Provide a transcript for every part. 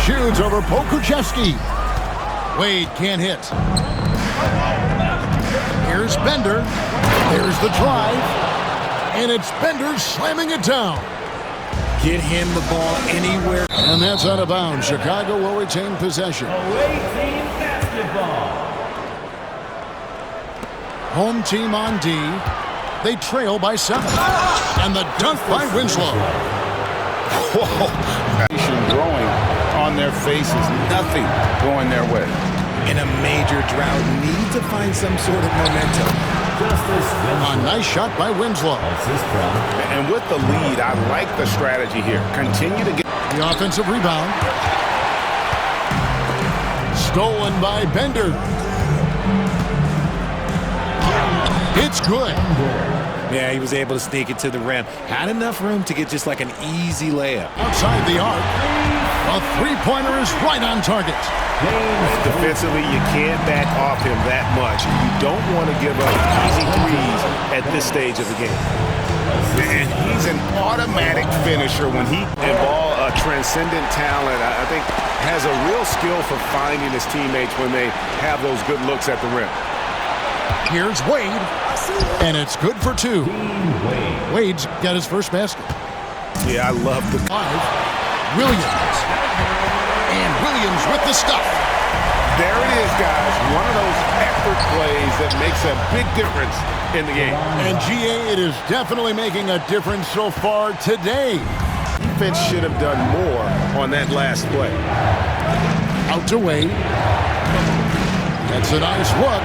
Shoots over Pokuševski. Wade can't hit. Here's Bender. There's the drive. And it's Bender slamming it down. Get him the ball anywhere. And that's out of bounds. Chicago will retain possession. Away team basketball. Home team on D. They trail by 7. And the dunk by Winslow. Whoa. Growing on their faces. Nothing going their way. In a major drought, need to find some sort of momentum. A nice shot by Winslow. And with the lead, I like the strategy here. Continue to get the offensive rebound. Stolen by Bender. It's good. Yeah, he was able to sneak it to the rim. Had enough room to get just like an easy layup. Outside the arc. A three-pointer is right on target. Defensively, you can't back off him that much. You don't want to give up easy threes at this stage of the game. And he's an automatic finisher when he involves a transcendent talent. I think has a real skill for finding his teammates when they have those good looks at the rim. Here's Wade, and it's good for 2. Wade's got his first basket. Yeah, I love the 5. Williams. And Williams with the stuff. There it is, guys. One of those effort plays that makes a big difference in the game. And GA, it is definitely making a difference so far today. Defense should have done more on that last play. Out to Wade. That's a nice look.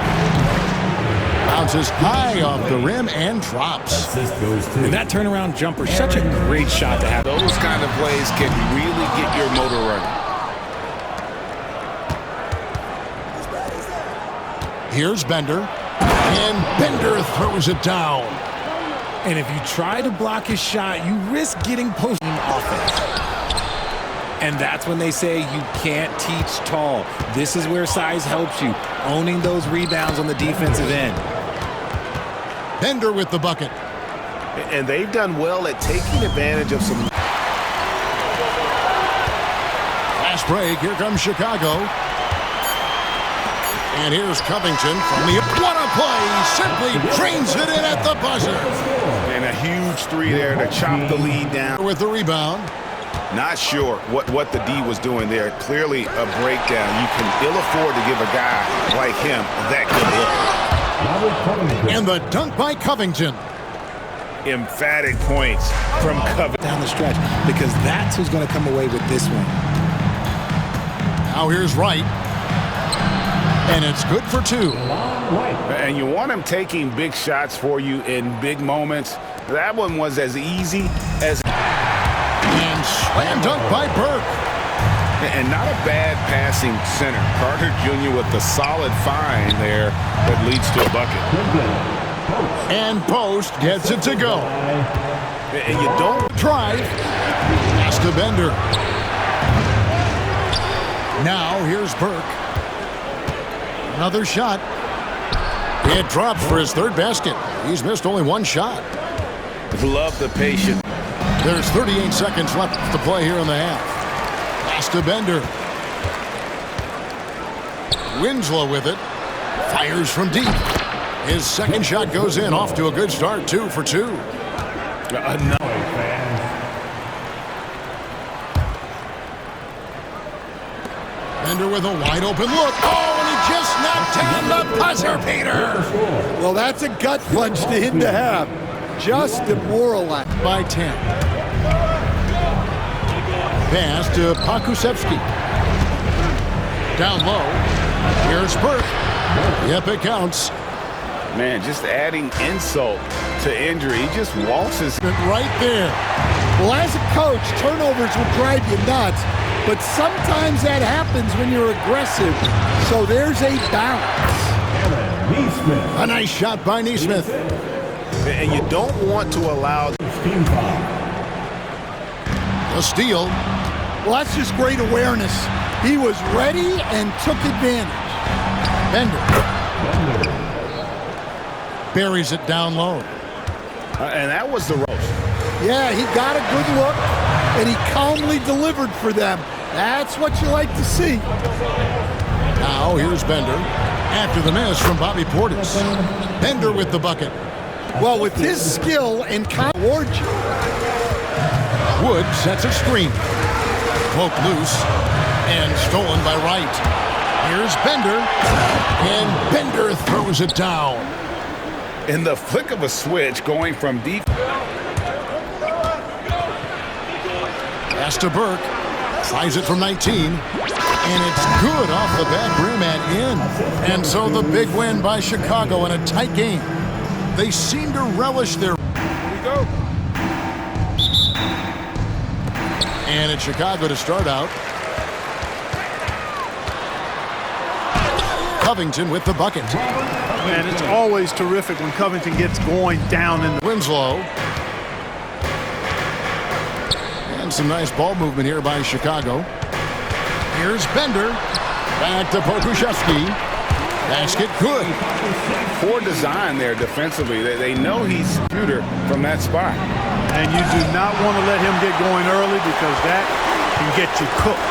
Bounces high off the rim and drops. And that turnaround jumper, such a great shot to have. Those kind of plays can really get your motor running. Here's Bender. And Bender throws it down. And if you try to block his shot, you risk getting post offense. And that's when they say you can't teach tall. This is where size helps you, owning those rebounds on the defensive end. Bender with the bucket. And they've done well at taking advantage of some. Fast break. Here comes Chicago. And here's Covington from the... What a play! Simply drains it in at the buzzer. And a huge three there to chop the lead down. With the rebound. Not sure what the D was doing there. Clearly a breakdown. You can ill afford to give a guy like him that good look. And the dunk by Covington. Emphatic points from Covington. Down the stretch, because that's who's going to come away with this one. Now here's Wright. And it's good for 2. And you want him taking big shots for you in big moments. That one was as easy as... And slam dunk by Burke. And not a bad passing center. Carter Jr. with the solid find there that leads to a bucket. And Post gets it to go. And you don't drive. Pass to Bender. Now here's Burke. Another shot. It drops for his 3rd basket. He's missed only 1 shot. love the patience. There's 38 seconds left to play here in the half. Pass to Bender. Winslow with it. Fires from deep. His 2nd shot goes in. Off to a good start. 2 for 2. Bender with a wide open look. Oh, and he just knocked down the buzzer, Peter. Well, that's a gut punch to hit the half. Just demoralized. By 10. Pass to Pokuševski. Down low. Here's Burke. Yep, it counts. Man, just adding insult to injury. He just waltzes right there. Well, as a coach, turnovers will drive you nuts, but sometimes that happens when you're aggressive. So there's a balance. A nice shot by Neesmith. And you don't want to allow a steal. Well, that's just great awareness. He was ready and took advantage. Bender. Buries it down low. And that was the roast. Yeah, he got a good look, and he calmly delivered for them. That's what you like to see. Now here's Bender. After the miss from Bobby Portis. Bender with the bucket. Well, with his skill and toward you. Wood sets a screen. Poke loose and stolen by Wright. Here's Bender, and Bender throws it down. In the flick of a switch, going from deep. Pass to Burke. Tries it from 19. And it's good off the back rim and in. And so the big win by Chicago in a tight game. They seem to relish their... Here we go. And it's Chicago to start out. Covington with the bucket. Man, it's always terrific when Covington gets going down in the... Winslow. And some nice ball movement here by Chicago. Here's Bender. Back to Pokusevski. Basket good. Poor design there defensively. They know he's a shooter from that spot. And you do not want to let him get going early because that can get you cooked.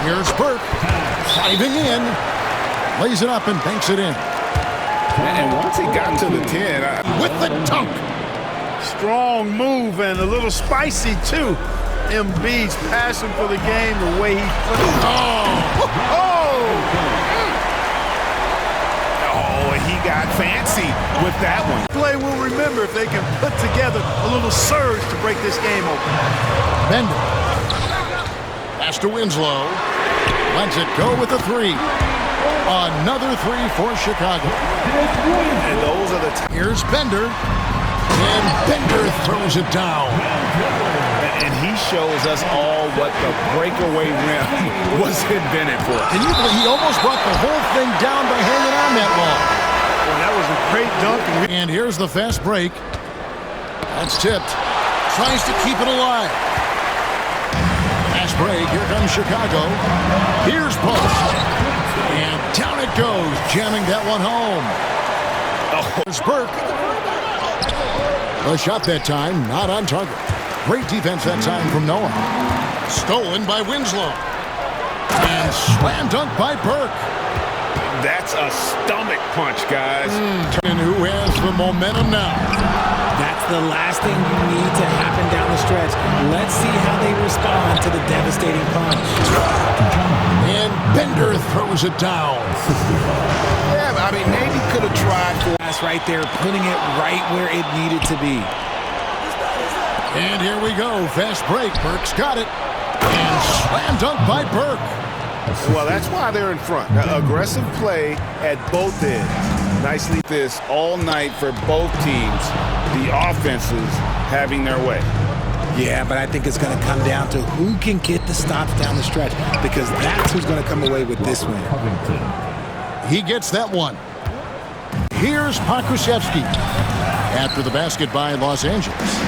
Here's Burke. Driving in. Lays it up and banks it in. And once he got to the 10... With the dunk. Strong move and a little spicy, too. Embiid's passion for the game, the way he put it. Oh, and he got fancy with that one. Play will remember if they can put together a little surge to break this game open. Bender. Pass to Winslow. Lets it go with a three. Another three for Chicago. And those are the... Here's Bender. And Bender throws it down. And he shows us all what the breakaway rim was invented for. Can you believe he almost brought the whole thing down by hanging on that long? Well, that was a great dunk. And here's the fast break. That's tipped. Tries to keep it alive. Fast break. Here comes Chicago. Here's Post. And down it goes, jamming that one home. Oh, here's Burke. A shot that time, not on target. Great defense that time from Noah. Stolen by Winslow. And slam dunk by Burke. That's a stomach punch, guys. And who has the momentum now? That's the last thing you need to happen down the stretch. Let's see how they respond to the devastating punch. And Bender throws it down. Yeah, I mean, maybe could have tried for... That's right there, putting it right where it needed to be. And here we go. Fast break. Burke's got it. And slam dunk by Burke. Well, that's why they're in front. Aggressive play at both ends. Nicely this all night for both teams. The offenses having their way. Yeah, but I think it's going to come down to who can get the stops down the stretch, because that's who's going to come away with this win. He gets that one. Here's Pokusevski after the basket by Los Angeles.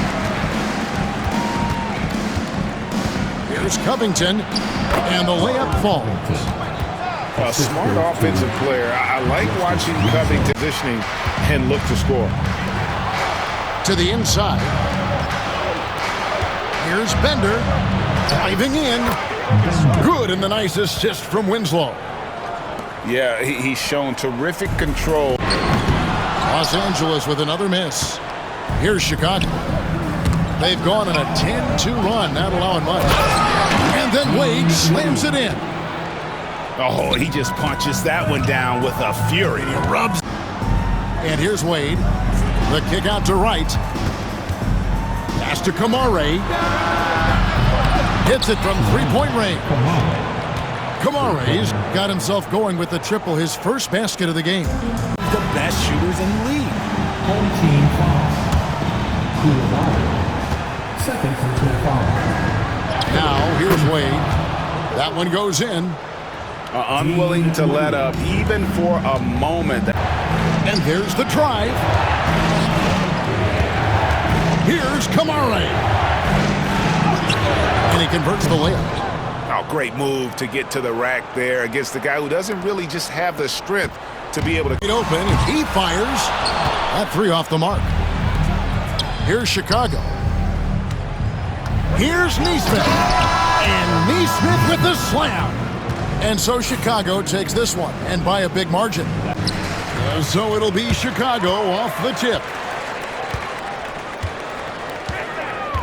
Here's Covington, and the layup falls. A smart offensive player. I like watching Covington positioning and look to score. To the inside. Here's Bender, diving in. Good, and the nice assist from Winslow. Yeah, he's shown terrific control. Los Angeles with another miss. Here's Chicago. They've gone on a 10-2 run, not allowing much. And then Wade slams it in. Oh, he just punches that one down with a fury. He rubs. And here's Wade. The kick out to Wright. Pass to Kamare. Hits it from three-point range. Kamare's got himself going with the triple, his first basket of the game. The best shooters in the league. Home team foul. Second personal foul. Now, here's Wade. That one goes in. Unwilling to let up even for a moment. And there's the drive. Here's Kamare. And he converts the layup. Oh, great move to get to the rack there against the guy who doesn't really just have the strength to be able to... Open, he fires. That three off the mark. Here's Chicago. Here's Neesmith. And Neesmith with the slam. And so Chicago takes this one, and by a big margin. So it'll be Chicago off the tip.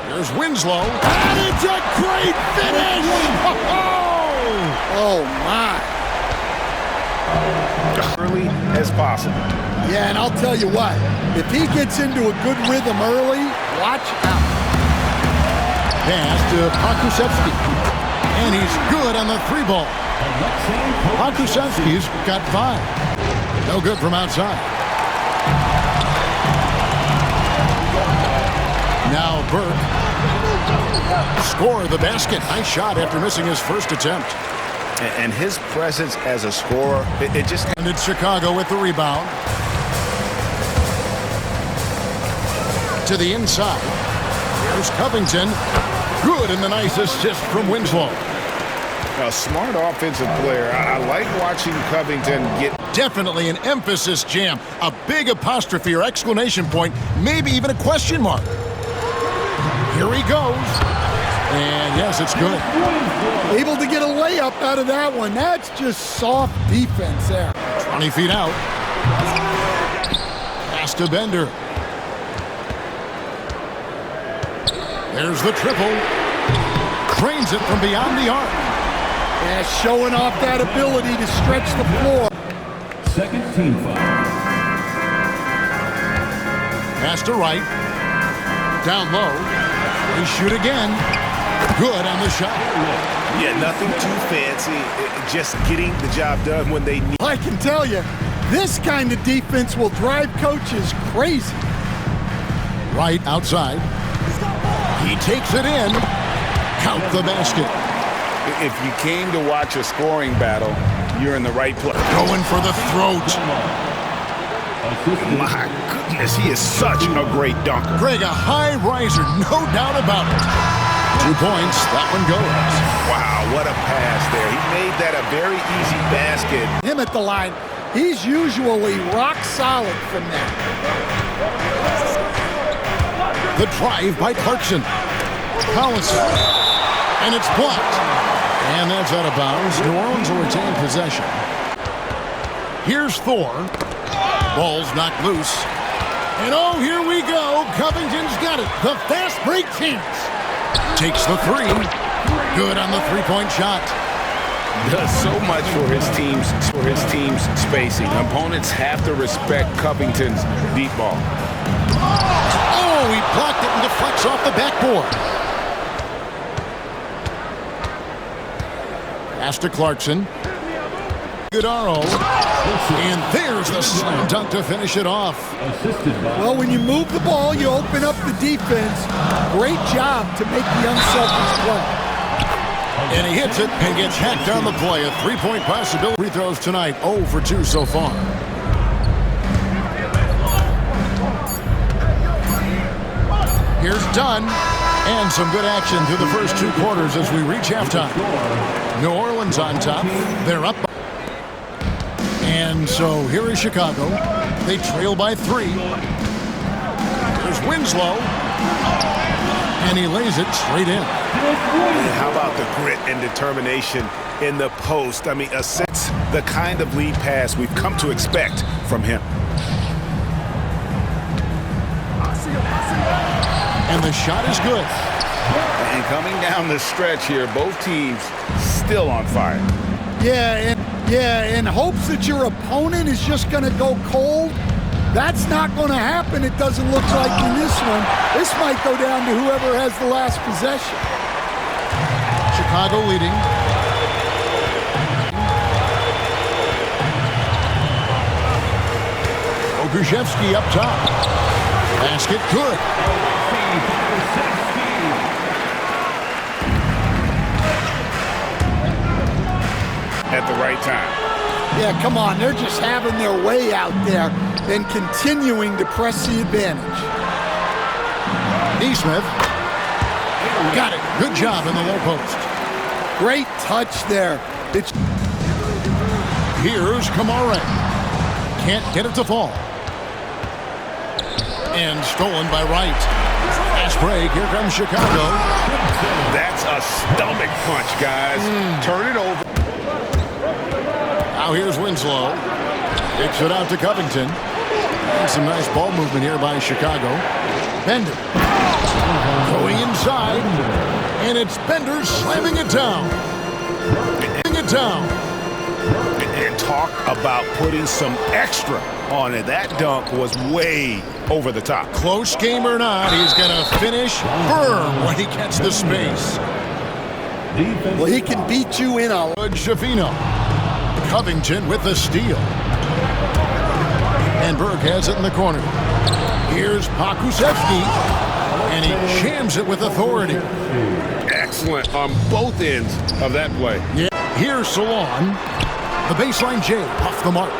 There's Winslow. And it's a great finish! Oh, my. Early as possible. Yeah, and I'll tell you what. If he gets into a good rhythm early, watch out. Pass to Pakusevsky. And he's good on the three ball. Pakusevsky's got 5. No good from outside. Now Burke. Score the basket. Nice shot after missing his first attempt. And his presence as a scorer, it just... And it's Chicago with the rebound. To the inside. Here's Covington. Good, and the nice assist from Winslow. A smart offensive player. I like watching Covington get... Definitely an emphasis jam. A big apostrophe or exclamation point, maybe even a question mark. Here he goes. And yes, it's good. Able to get a layup out of that one. That's just soft defense there. 20 feet out. Pass to Bender. There's the triple. Cranes it from beyond the arc. Yeah, showing off that ability to stretch the floor. Second team foul. Pass to Wright. Down low. They shoot again. Good on the shot. Yeah, nothing too fancy. Just getting the job done when they need. I can tell you, this kind of defense will drive coaches crazy. Wright outside. He takes it in. Count the basket. If you came to watch a scoring battle, you're in the right place. Going for the throat. My goodness, he is such a great dunker. Greg, a high riser, no doubt about it. 2 points, that one goes. Wow, what a pass there. He made that a very easy basket. Him at the line, he's usually rock solid from there. The drive by Clarkson. Collison. And it's blocked. And that's out of bounds. New Orleans will retain possession. Here's Thor. Ball's knocked loose. And oh, here we go. Covington's got it. The fast break chance. Takes the 3. Good on the three-point shot. Does so much for his team's spacing. Opponents have to respect Covington's deep ball. Oh, he blocked it and deflects off the backboard. Pass to Clarkson. Goodaro. And there's the slam dunk to finish it off. Well, when you move the ball, you open up the defense. Great job to make the unselfish play. And he hits it and gets hacked on the play. A three-point possibility. Free throws tonight, 0 for 2 so far. Here's Dunn. And some good action through the first 2 quarters as we reach halftime. New Orleans on top. They're up. And so here is Chicago. They trail by 3. There's Winslow. And he lays it straight in. How about the grit and determination in the post? I mean, a sense, the kind of lead pass we've come to expect from him. And the shot is good. And coming down the stretch here, both teams still on fire. Yeah, in hopes that your opponent is just going to go cold. That's not going to happen, it doesn't look like in this one. This might go down to whoever has the last possession. Chicago leading. Okushevsky up top. Basket good. At the right time. Yeah, come on, they're just having their way out there and continuing to press the advantage. Neesmith. Got it. Good job in the low post. Great touch there. Here's Kamara. Can't get it to fall. And stolen by Wright. Fast break. Here comes Chicago. That's a stomach punch, guys. Turn it over. Now here's Winslow. Kicks it out to Covington. And some nice ball movement here by Chicago. Bender. Going inside. And it's Bender slamming it down. And talk about putting some extra on it. That dunk was way over the top. Close game or not, he's going to finish firm when he gets the space. Well, he can beat you in a... Good Shavino. Covington with the steal. And Berg has it in the corner. Here's Pakusevsky. And he jams it with authority. Excellent on both ends of that play. Yeah. Here's Salon. The baseline J off the mark.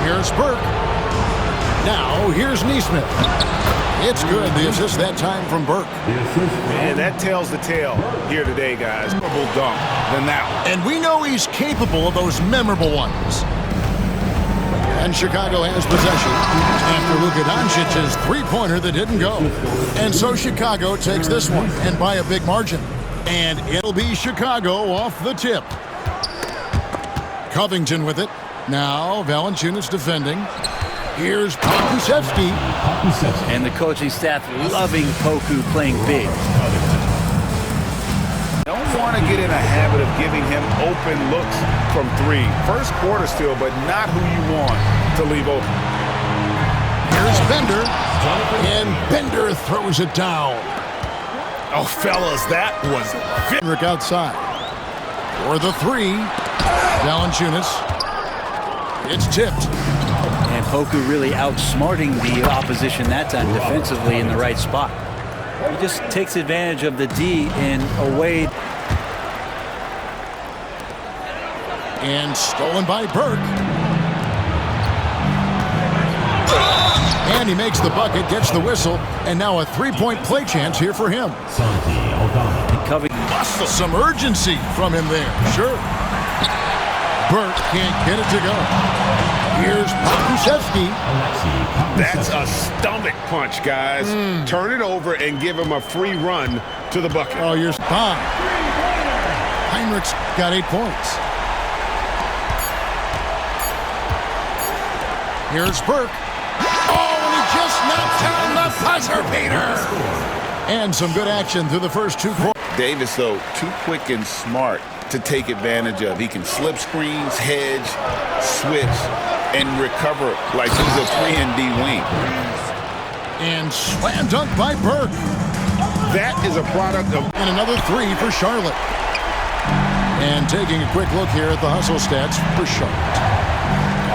Here's Burke. Now here's Neesmith. It's good. The assist that time from Burke. Man, that tells the tale here today, guys. Memorable dunk than that one. And we know he's capable of those memorable ones. And Chicago has possession after Luka Doncic's three-pointer that didn't go. And so Chicago takes this one, and by a big margin. And it'll be Chicago off the tip. Covington with it. Now Valanciunas defending. Here's Pakusevsky. And the coaching staff loving Poku playing big. Don't want to get in a habit of giving him open looks from three. First quarter still, but not who you want to leave open. Here's Bender. And Bender throws it down. Oh, fellas, that was Henrik outside. For the three. Valanciunas. It's tipped. And Poku really outsmarting the opposition that time defensively in the right spot. He just takes advantage of the D in a way. And stolen by Burke. And he makes the bucket, gets the whistle, and now a three-point play chance here for him. Some urgency from him there, sure. Burke can't get it to go. Here's Pakusevsky. That's a stomach punch, guys. Turn it over and give him a free run to the bucket. Oh, you're spot. Heinrich's got 8 points. Here's Burke. Oh, and he just knocked down the buzzer beater. And some good action through the first 2 quarters. Davis, though, too quick and smart to take advantage of. He can slip screens, hedge, switch, and recover like he's a 3-and-D wing. And slam dunk by Burke. That is a product of... And another 3 for Charlotte. And taking a quick look here at the hustle stats for Charlotte.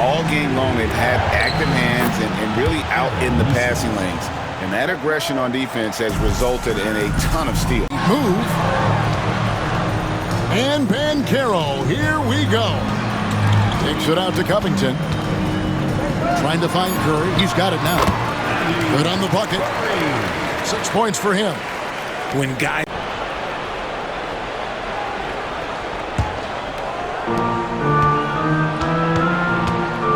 All game long, they've had active hands and really out in the passing lanes. And that aggression on defense has resulted in a ton of steals. Move. And Banchero, here we go. Takes it out to Covington. Trying to find Curry. He's got it now. Good on the bucket. 6 points for him. When guys...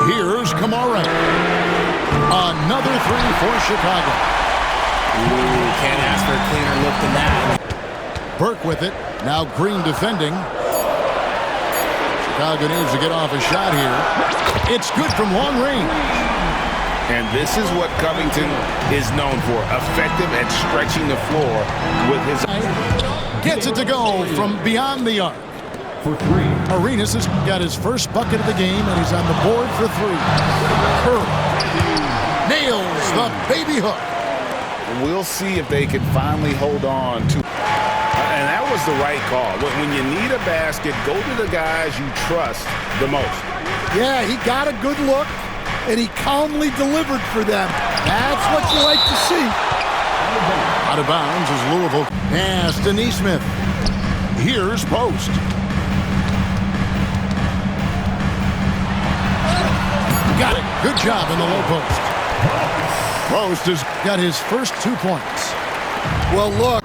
Here's Kamara. Another 3 for Chicago. Ooh, can't ask for a cleaner look than that. Burke with it. Now Green defending. Chicago needs to get off a shot here. It's good from long range. And this is what Covington is known for. Effective at stretching the floor with his... Gets it to go from beyond the arc. For 3. Arenas has got his first bucket of the game, and he's on the board for 3. Curry nails the baby hook. We'll see if they can finally hold on to... And that was the right call. When you need a basket, go to the guys you trust the most. Yeah, he got a good look, and he calmly delivered for them. That's what you like to see. Out of bounds is Louisville. Pass to Neesmith. Here's Post. Got it. Good job in the low post. Post has got his first 2 points. Well, look,